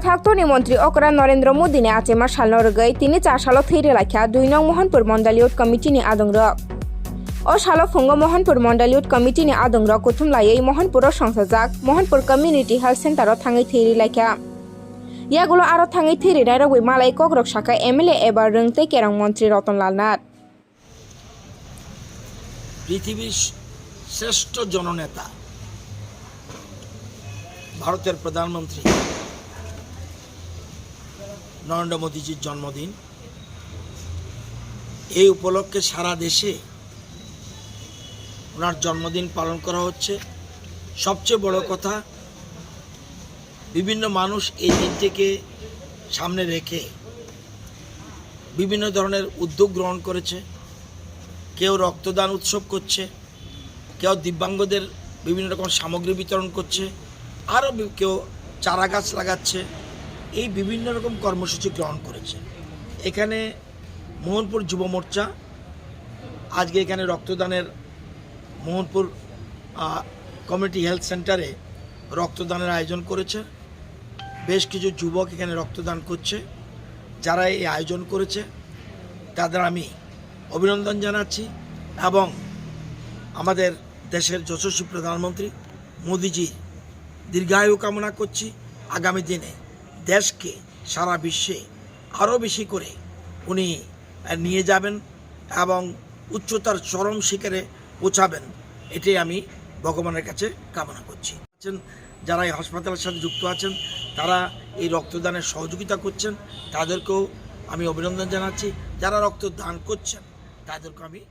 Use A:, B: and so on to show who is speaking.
A: থাকতনি মন্ত্রী অকরা নরেন্দ্র মোদী নে আছে মার সাল নরগৈ তিনি 4 সাল থৈরে লাখিয়া 2 নং মোহনপুর মন্ডলীয় কমিটিনি আদংরক ও সাল ফুঙ্গ মোহনপুর মন্ডলীয় কমিটিনি আদংরক কুথুম লাयै মোহনপুর সংসাজাক মোহনপুর কমিউনিটি হেলথ সেন্টার থাঙै থৈরে লাখিয়া ইয়াগুলো আরো থাঙै থৈরে নাইরগৈ মালাই কগ্রক শাখা এমএলএ এবার রংতে কেরং মন্ত্রী রতনলাল নাথ
B: পৃথিবীর শ্রেষ্ঠ জননেতা ভারতের প্রধানমন্ত্রী নরেন্দ্র মোদীজির জন্মদিন। এই উপলক্ষে সারা দেশে ওনার জন্মদিন পালন করা হচ্ছে। সবচেয়ে বড় কথা, বিভিন্ন মানুষ এই দিনটিকে সামনে রেখে বিভিন্ন ধরনের উদ্যোগ গ্রহণ করেছে। কেউ রক্তদান উৎসব করছে, কেউ দিব্যাঙ্গদের বিভিন্ন রকম সামগ্রী বিতরণ করছে, আরও কেউ চারা গাছ লাগাচ্ছে। এই বিভিন্ন রকম কর্মসূচি গ্রহণ করেছে। এখানে মোহনপুর যুব মোর্চা আজকে এখানে রক্তদানের মোহনপুর কমিউনিটি হেলথ সেন্টারে রক্তদানের আয়োজন করেছে। বেশ কিছু যুবক এখানে রক্তদান করছে। যারা এই আয়োজন করেছে তাদের আমি অভিনন্দন জানাচ্ছি এবং আমাদের দেশের যশস্বী প্রধানমন্ত্রী মোদীজি দীর্ঘায়ু কামনা করছি। আগামী দিনে দেশকে সারা বিশ্বে আরও বেশি করে উনি নিয়ে যাবেন এবং উচ্চতার চরম শিখরে পৌঁছাবেন, এটাই আমি ভগবানের কাছে কামনা করছি। যারা এই হাসপাতালের সাথে যুক্ত আছেন, তারা এই রক্তদানের সহযোগিতা করছেন, তাদেরকেও আমি অভিনন্দন জানাচ্ছি। যারা রক্তদান করছেন তাদেরকেও আমি